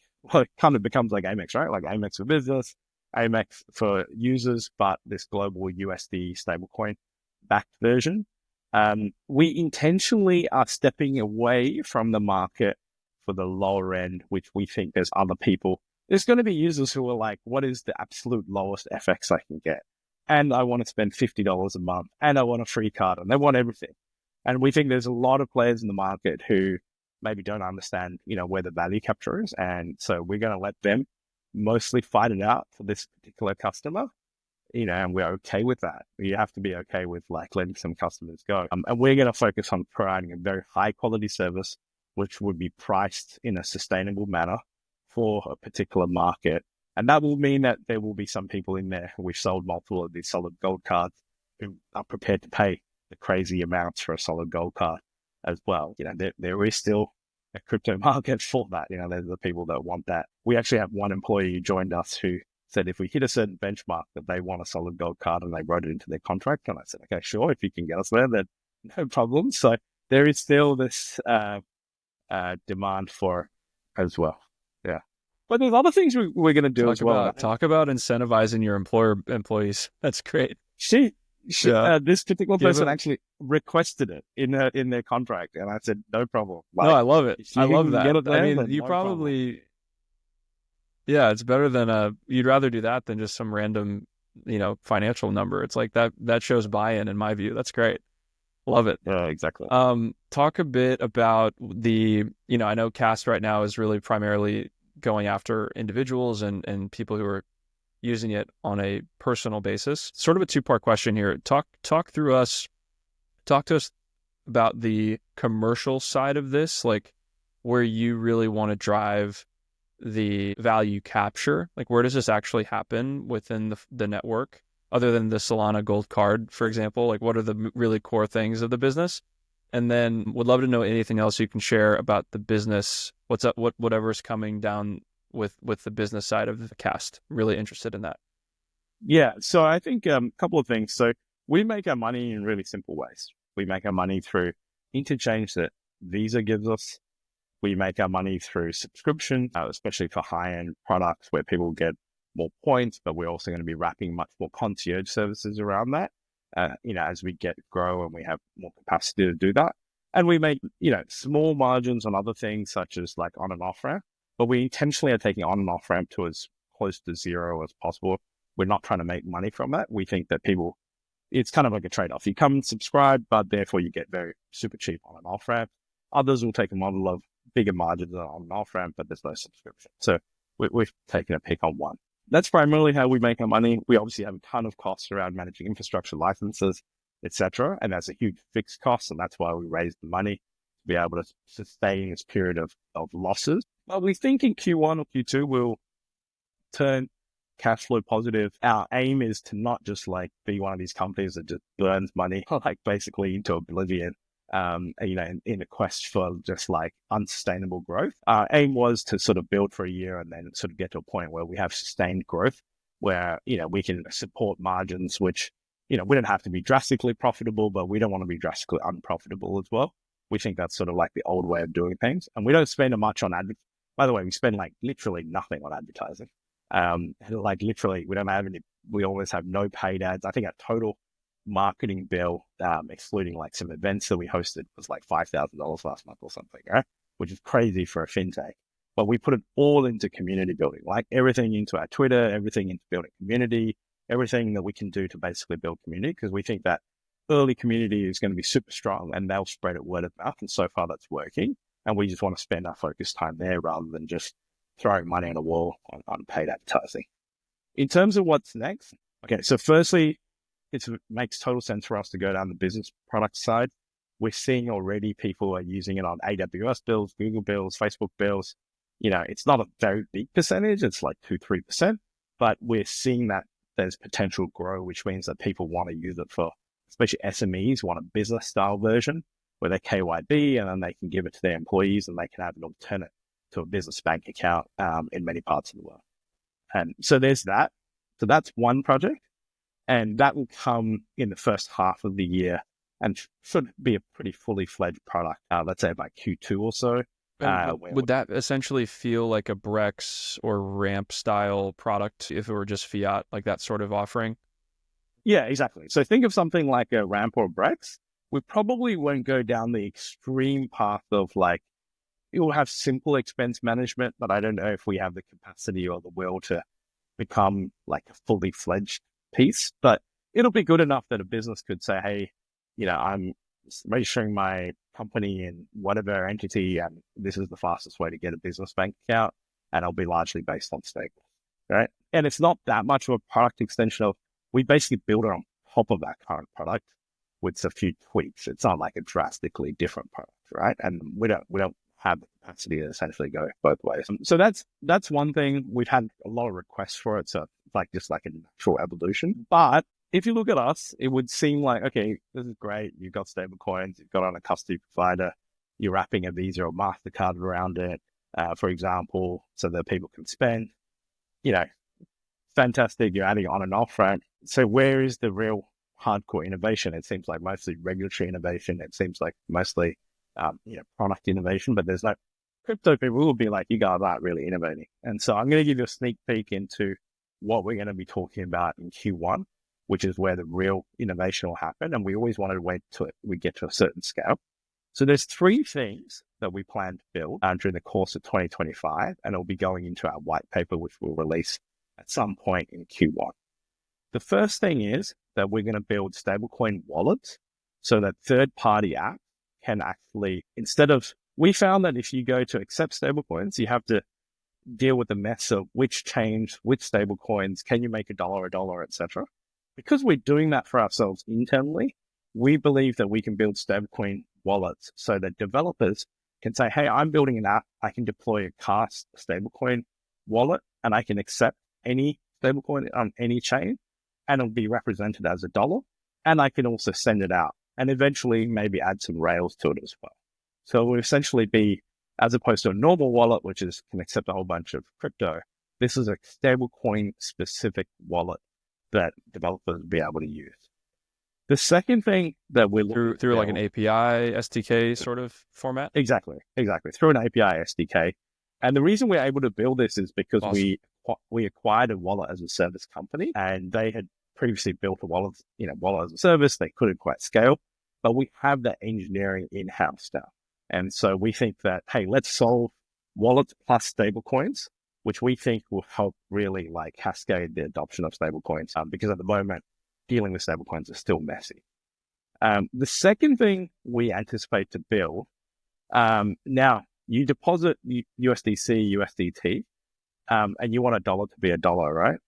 kind of becomes like Amex, right? Like Amex for business, Amex for users, but this global USD stablecoin backed version. We intentionally are stepping away from the market for the lower end, which we think there's other people. There's going to be users who are what is the absolute lowest FX I can get? And I want to spend $50 a month, and I want a free card, and they want everything. And we think there's a lot of players in the market who maybe don't understand, where the value capture is. And so we're going to let them mostly fight it out for this particular customer, and we're okay with that. You have to be okay with letting some customers go. And we're going to focus on providing a very high quality service, which would be priced in a sustainable manner for a particular market. And that will mean that there will be some people in there who we've sold multiple of these solid gold cards who are prepared to pay the crazy amounts for a solid gold card as well. There is still a crypto market for that. There's the people that want that. We actually have one employee who joined us who said if we hit a certain benchmark that they want a solid gold card, and they wrote it into their contract. And I said, okay, sure, if you can get us there, then no problem. So there is still this demand for as well. Yeah. But there's other things we're going to do as well. Talk about incentivizing your employees. That's great. Yeah. This particular Give person him. actually requested it in their contract, and I said no problem. No, Like I love it. if I you love can get that. it I there, mean, then you no problem. probably, yeah, it's better than you'd rather do that than just some random, financial number. It's like that shows buy-in my view. That's great. Love it. Yeah, exactly. Talk a bit about I know Cast right now is really primarily going after individuals and people who are using it on a personal basis. Sort of a two-part question here. Talk to us about the commercial side of this, like where you really want to drive the value capture. Like where does this actually happen within the network, other than the Solana Gold Card, for example? Like what are the really core things of the business? And then would love to know anything else you can share about the business. What's up? Whatever's coming down with the business side of the Cast. Really interested in that. Yeah, so I think a couple of things. So we make our money in really simple ways. We make our money through interchange that Visa gives us. We make our money through subscription, especially for high-end products where people get more points, but we're also going to be wrapping much more concierge services around that, as we grow and we have more capacity to do that. And we make, small margins on other things such as like on and off ramp, but we intentionally are taking on and off ramp to as close to zero as possible. We're not trying to make money from that. We think that it's kind of like a trade-off. You come and subscribe, but therefore you get very super cheap on and off ramp. Others will take a model of bigger margins on and off ramp, but there's no subscription. So we've taken a pick on one. That's primarily how we make our money. We obviously have a ton of costs around managing infrastructure licenses, etc. And that's a huge fixed cost. And that's why we raised the money to be able to sustain this period of losses. But we think in Q1 or Q2, we'll turn cash flow positive. Our aim is to not just like be one of these companies that just burns money, like basically into oblivion, in a quest for just like unsustainable growth. Our aim was to sort of build for a year and then sort of get to a point where we have sustained growth, where, we can support margins, which, we don't have to be drastically profitable, but we don't want to be drastically unprofitable as well. We think that's sort of like the old way of doing things. And we don't spend much on advertising. By the way, we spend like literally nothing on advertising. Like literally, we always have no paid ads. I think our total marketing bill, excluding like some events that we hosted, was like $5,000 last month or something, right? Which is crazy for a fintech. But we put it all into community building, like everything into our Twitter, everything into building community, everything that we can do to basically build community, because we think that early community is going to be super strong and they'll spread it word of mouth. And so far that's working. And we just want to spend our focus time there rather than just throwing money on a wall on paid advertising. In terms of what's next, okay, so firstly, it makes total sense for us to go down the business product side. We're seeing already people are using it on AWS bills, Google bills, Facebook bills. It's not a very big percentage. It's like 2-3%, but we're seeing that there's potential grow, which means that people want to use it for, especially SMEs, want a business style version where they KYB and then they can give it to their employees and they can have an alternate to a business bank account in many parts of the world. And so there's that. So that's one project. And that will come in the first half of the year and should be a pretty fully fledged product, let's say by Q2 or so. Would that essentially feel like a Brex or Ramp style product if it were just fiat, like that sort of offering? Yeah, exactly. So think of something like a Ramp or Brex. We probably won't go down the extreme path of like, it will have simple expense management, but I don't know if we have the capacity or the will to become like a fully fledged piece. But it'll be good enough that a business could say, hey, I'm registering my company in whatever entity, and this is the fastest way to get a business bank account, and it'll be largely based on stable, right? And it's not that much of a product extension of, we basically build it on top of that current product with a few tweaks. It's not like a drastically different product, right? And we don't have the capacity to essentially go both ways. So that's one thing. We've had a lot of requests for it. So it's like just like a natural evolution. But if you look at us, it would seem like, okay, this is great. You've got stablecoins, you've got on a custody provider, you're wrapping a Visa or MasterCard around it, for example, so that people can spend, fantastic. You're adding on and off ramp. So where is the real hardcore innovation? It seems like mostly regulatory innovation. It seems like mostly product innovation, but there's no crypto people will be like, you guys aren't really innovating. And so I'm going to give you a sneak peek into what we're going to be talking about in Q1. which is where the real innovation will happen. And we always wanted to wait till we get to a certain scale. So there's three things that we plan to build during the course of 2025, and it'll be going into our white paper, which we'll release at some point in Q1. The first thing is that we're going to build stablecoin wallets so that third-party apps can actually, we found that if you go to accept stablecoins, you have to deal with the mess of which change, which stablecoins, can you make $1, etc. Because we're doing that for ourselves internally, we believe that we can build stablecoin wallets so that developers can say, hey, I'm building an app, I can deploy a Kast stablecoin wallet, and I can accept any stablecoin on any chain, and it'll be represented as $1. And I can also send it out and eventually maybe add some rails to it as well. So it will essentially be, as opposed to a normal wallet, which can accept a whole bunch of crypto, this is a stablecoin specific wallet that developers will be able to use. The second thing that we're through like an API SDK sort of format? Exactly. Through an API SDK. And the reason we're able to build this is because we acquired a wallet as a service company, and they had previously built a wallet as a service. They couldn't quite scale, but we have that engineering in-house now. And so we think that, hey, let's solve wallets plus stablecoins, which we think will help really like cascade the adoption of stablecoins, because at the moment, dealing with stablecoins is still messy. The second thing we anticipate to build, now you deposit USDC, USDT, and you want $1 to be $1, right?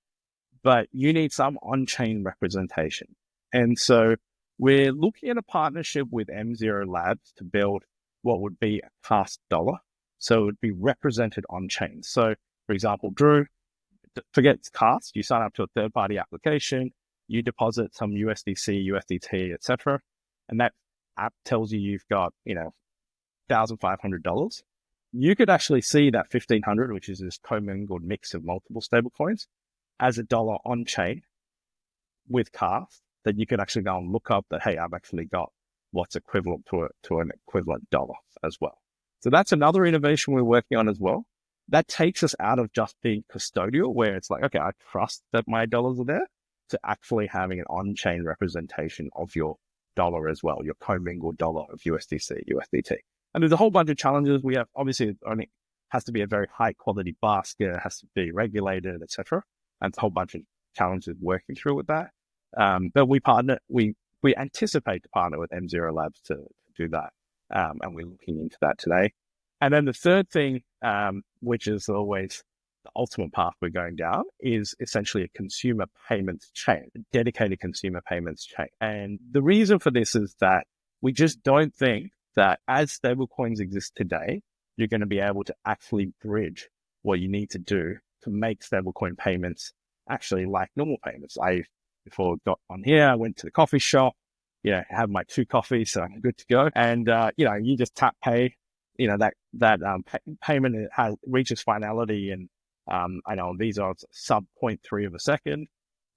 But you need some on-chain representation. And so we're looking at a partnership with M0 Labs to build what would be a Kast Dollar. So it would be represented on-chain. So for example, Drew, forget Kast, you sign up to a third-party application, you deposit some USDC, USDT, etc., and that app tells you've got, $1,500. You could actually see that 1,500, which is this commingled mix of multiple stablecoins, as $1 on chain with Kast, that you could actually go and look up that, hey, I've actually got what's equivalent to an equivalent dollar as well. So that's another innovation we're working on as well. That takes us out of just being custodial, where it's like, okay, I trust that my dollars are there, to actually having an on-chain representation of your dollar as well, your commingled dollar of USDC, USDT. And there's a whole bunch of challenges. We have, obviously, it only has to be a very high quality basket, it has to be regulated, etc. And a whole bunch of challenges working through with that. But we anticipate to partner with M0 Labs to do that. And we're looking into that today. And then the third thing, which is always the ultimate path we're going down, is essentially a consumer payments chain, a dedicated consumer payments chain. And the reason for this is that we just don't think that as stablecoins exist today, you're going to be able to actually bridge what you need to do to make stablecoin payments actually like normal payments. Before I got on here, I went to the coffee shop, have my 2 coffees, so I'm good to go. And, you just tap pay, payment reaches finality, and I know these are sub 0.3 of a second,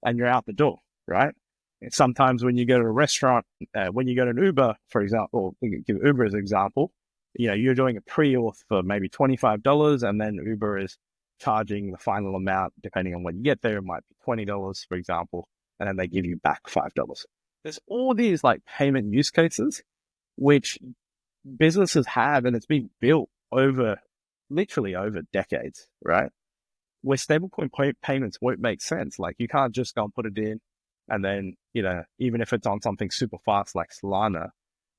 and you're out the door, right? And sometimes when you go to a restaurant, when you go to an Uber, for example, or give Uber as an example, you're doing a pre-auth for maybe $25, and then Uber is charging the final amount, depending on when you get there, it might be $20, for example, and then they give you back $5. There's all these like payment use cases, which businesses have, and it's been built literally over decades, right? Where stablecoin payments won't make sense. Like you can't just go and put it in, and then, even if it's on something super fast like Solana,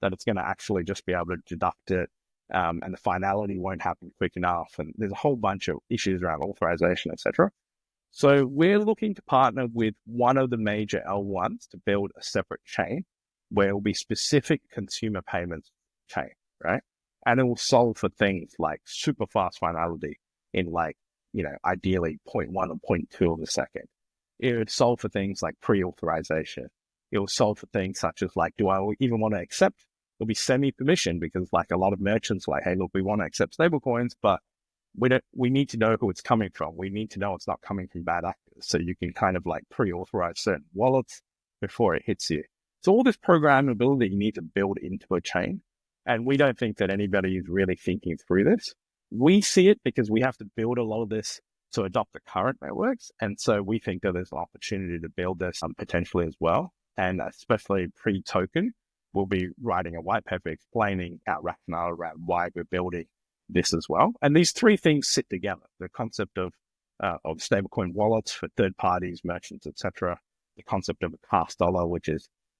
that it's going to actually just be able to deduct it, and the finality won't happen quick enough. And there's a whole bunch of issues around authorization, etc. So we're looking to partner with one of the major L1s to build a separate chain where it will be specific consumer payments chain, right? And it will solve for things like super fast finality in ideally 0.1 or 0.2 of a second. It would solve for things like pre-authorization. It will solve for things such as do I even want to accept? It'll be semi-permission, because a lot of merchants are hey, look, we want to accept stablecoins, but we need to know who it's coming from. We need to know it's not coming from bad actors. So you can kind of pre-authorize certain wallets before it hits you. So all this programmability you need to build into a chain. And we don't think that anybody is really thinking through this. We see it because we have to build a lot of this to adopt the current networks. And so we think that there's an opportunity to build this potentially as well. And especially pre-token, we'll be writing a white paper explaining our rationale around why we're building this as well. And these three things sit together: the concept of stablecoin wallets for third parties, merchants, etc. The concept of a Kast Dollar, which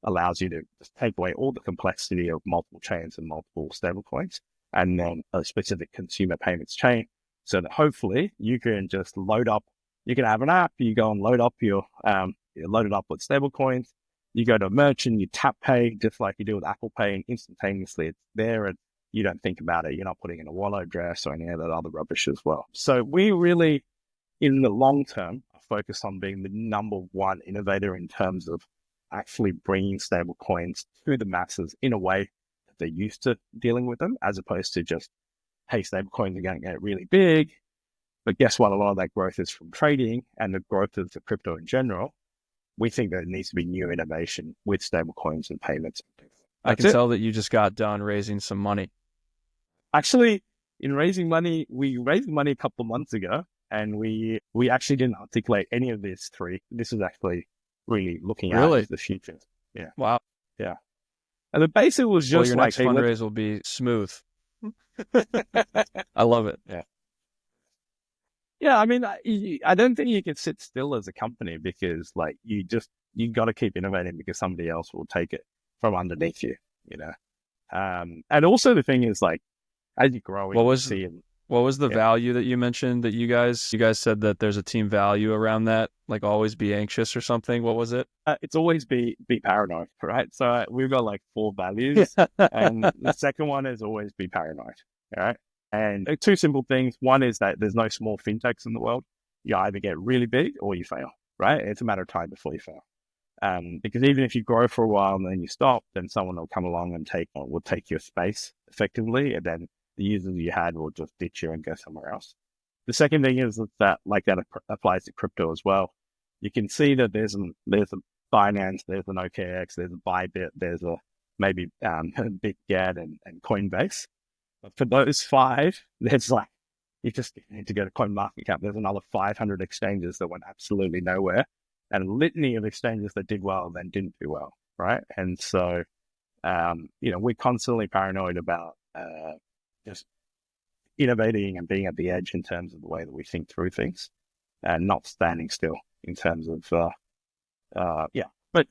allows you to just take away all the complexity of multiple chains and multiple stablecoins, and then a specific consumer payments chain, so that hopefully you can just load up. You can have an app. You go and load up you load it up with stablecoins. You go to a merchant, you tap pay just like you do with Apple Pay, and instantaneously it's there, and you don't think about it. You're not putting in a wallet address or any of that other rubbish as well. So we really, in the long term, are focused on being the number one innovator in terms of actually bringing stable coins to the masses in a way that they're used to dealing with them, as opposed to just, hey, stable coins are going to get really big. But guess what? A lot of that growth is from trading and the growth of the crypto in general. We think there needs to be new innovation with stable coins and payments. I can tell that you just got done raising some money. Actually, in raising money, we raised money a couple of months ago, and we actually didn't articulate any of these three. This is actually really looking out into the future. Yeah. Wow. Yeah. And the basic was just your next fundraise will be smooth. I love it. Yeah. Yeah. I mean, I don't think you can sit still as a company, because like you got to keep innovating, because somebody else will take it from underneath you, you know? And also the thing is, like, as you grow, what was the value that you mentioned that you guys said that there's a team value around that, like always be anxious or something? What was it? It's always be paranoid, right? So we've got like 4 values, and the second one is always be paranoid, all right? And 2 simple things. One is that there's no small fintechs in the world. You either get really big or you fail, right? It's a matter of time before you fail. Because even if you grow for a while and then you stop, then someone will come along and will take your space effectively, and then the users you had will just ditch you and go somewhere else. The second thing is that applies to crypto as well. You can see that there's a Binance, there's an OKX, there's a Bybit, there's a maybe BitGet and Coinbase. But for those 5, there's like, you just need to go to CoinMarketCap. There's another 500 exchanges that went absolutely nowhere, and a litany of exchanges that did well and then didn't do well, right? And so, we're constantly paranoid about just innovating and being at the edge in terms of the way that we think through things, and not standing still in terms of, But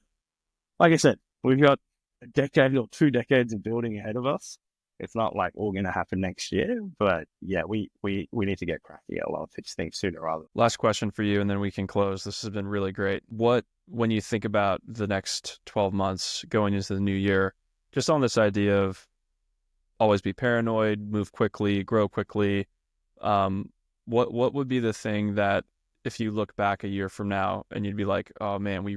like I said, we've got a decade or 2 decades of building ahead of us. It's not like all going to happen next year, but yeah, we need to get cracking at a lot of these things sooner rather. Last question for you, and then we can close. This has been really great. When you think about the next 12 months going into the new year, just on this idea of always be paranoid, move quickly, grow quickly, what would be the thing that if you look back a year from now and you'd be like, oh man, we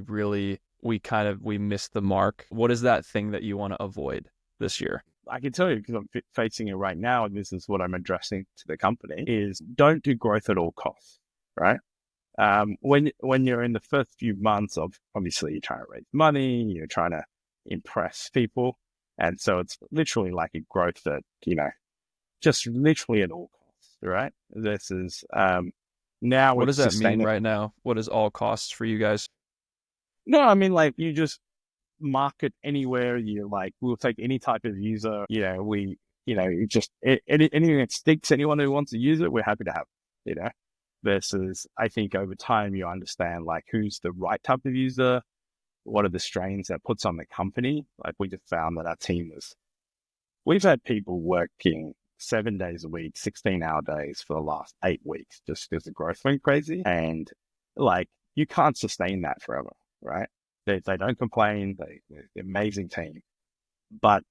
missed the mark? What is that thing that you want to avoid this year? I can tell you, because I'm facing it right now, and this is what I'm addressing to the company, is don't do growth at all costs, right? When you're in the first few months of, obviously you're trying to raise money, you're trying to impress people. And so it's literally like a growth that, just literally at all costs, right? This is, now what does that mean right now? What is all costs for you guys? No, I mean, like, you just market anywhere. You like, we'll take any type of user, anything that sticks, anyone who wants to use it, we're happy to have, versus I think over time you understand like who's the right type of user, what are the strains that puts on the company. Like, we just found that our team we've had people working 7 days a week, 16-hour days for the last 8 weeks, just because the growth went crazy. And like, you can't sustain that forever, right? They don't complain. They're an amazing team. But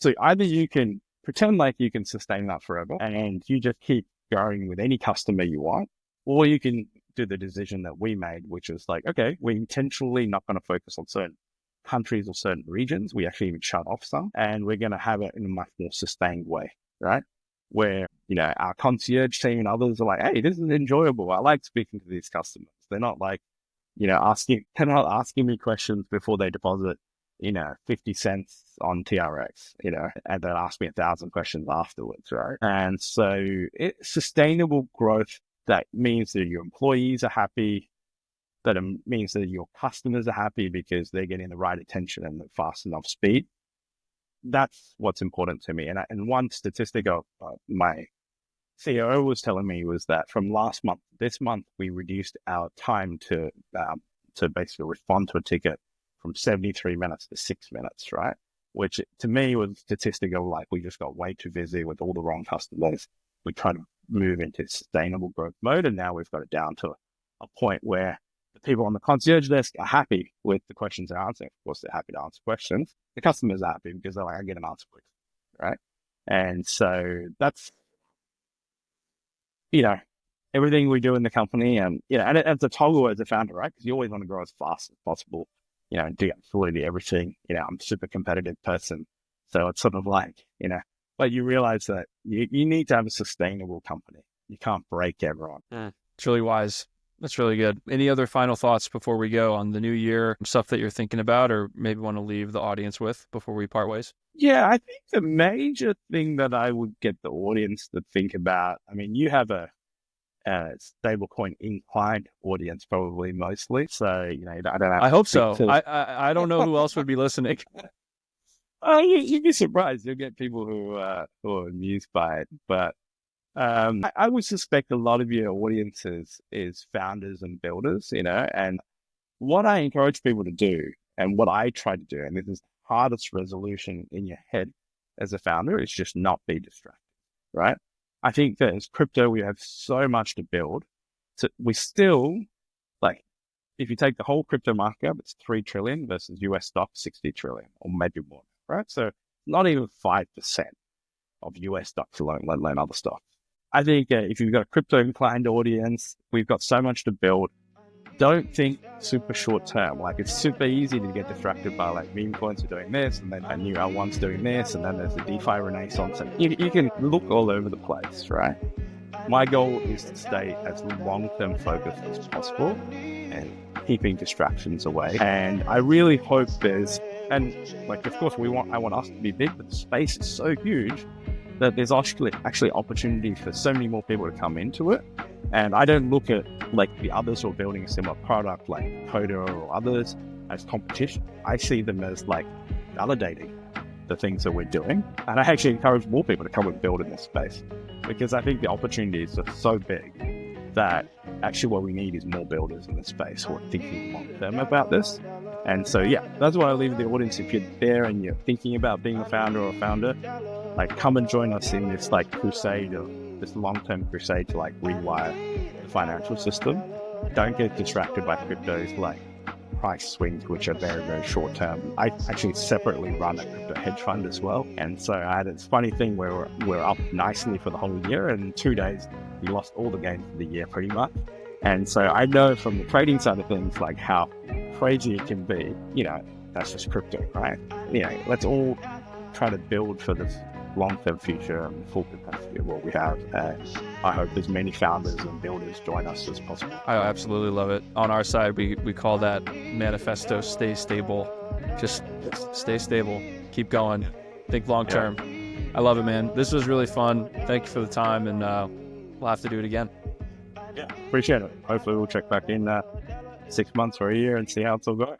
so either you can pretend like you can sustain that forever and you just keep going with any customer you want, or you can do the decision that we made, which is like, okay, we're intentionally not going to focus on certain countries or certain regions. We actually even shut off some, and we're going to have it in a much more sustained way, right? Where, our concierge team and others are like, hey, this is enjoyable. I like speaking to these customers. They're not like, they're not asking me questions before they deposit, 50 cents on TRX, and then ask me 1,000 questions afterwards, right? And so sustainable growth that means that your employees are happy, that it means that your customers are happy because they're getting the right attention and the fast enough speed. That's what's important to me. And one statistic of my COO was telling me was that from last month, this month, we reduced our time to basically respond to a ticket from 73 minutes to 6 minutes, right? Which to me was a statistic of like, we just got way too busy with all the wrong customers. We tried to move into sustainable growth mode, and now we've got it down to a point where the people on the concierge desk are happy with the questions they're answering. Of course, they're happy to answer questions. The customers are happy because they're like, I get an answer quick, right? And so that's, everything we do in the company, and and it's a toggle as a founder, right? Because you always want to grow as fast as possible, and do absolutely everything. I'm a super competitive person, so it's sort of like, but you realize that you need to have a sustainable company. You can't break everyone. It's really wise. That's really good. Any other final thoughts before we go on the new year, stuff that you're thinking about, or maybe want to leave the audience with before we part ways? Yeah, I think the major thing that I would get the audience to think about, I mean, you have a stablecoin inclined audience, probably mostly. So, I don't have I hope so. I don't know who else would be listening. Oh, you'd be surprised. You'll get people who are amused by it. But I would suspect a lot of your audience is founders and builders, and what I encourage people to do, and what I try to do, and this is the hardest resolution in your head as a founder, is just not be distracted, right? I think that as crypto, we have so much to build. So we still, if you take the whole crypto market up, it's 3 trillion versus US stock 60 trillion, or maybe more, right? So not even 5% of US stocks alone, let alone other stocks. I think if you've got a crypto inclined audience, we've got so much to build. Don't think super short term. It's super easy to get distracted by meme coins are doing this, and then a new L1's doing this, and then there's the DeFi renaissance, and you can look all over the place, right? My goal is to stay as long-term focused as possible and keeping distractions away. And I really hope of course I want us to be big, but the space is so huge that there's actually opportunity for so many more people to come into it. And I don't look at the others who are building a similar product like Coda or others as competition. I see them as validating the things that we're doing. And I actually encourage more people to come and build in this space, because I think the opportunities are so big that actually what we need is more builders in this space who are thinking long term about this. And so, that's what I leave the audience. If you're there and you're thinking about being a founder or a founder, come and join us in this crusade of this long-term crusade to rewire the financial system. Don't get distracted by crypto's price swings, which are very, very short term. I actually separately run a crypto hedge fund as well. And so I had this funny thing where we're up nicely for the whole year, and in 2 days, we lost all the gains for the year pretty much. And so I know from the trading side of things, how crazy it can be. That's just crypto, right? Let's all try to build for this long-term future and full capacity of what we have. And I hope as many founders and builders join us as possible. I absolutely love it. On our side, we call that manifesto, stay stable. Just stay stable, keep going, think long-term. I love it, man. This was really fun. Thank you for the time, and we'll have to do it again. Yeah, appreciate it. Hopefully we'll check back in 6 months or a year and see how it's all going.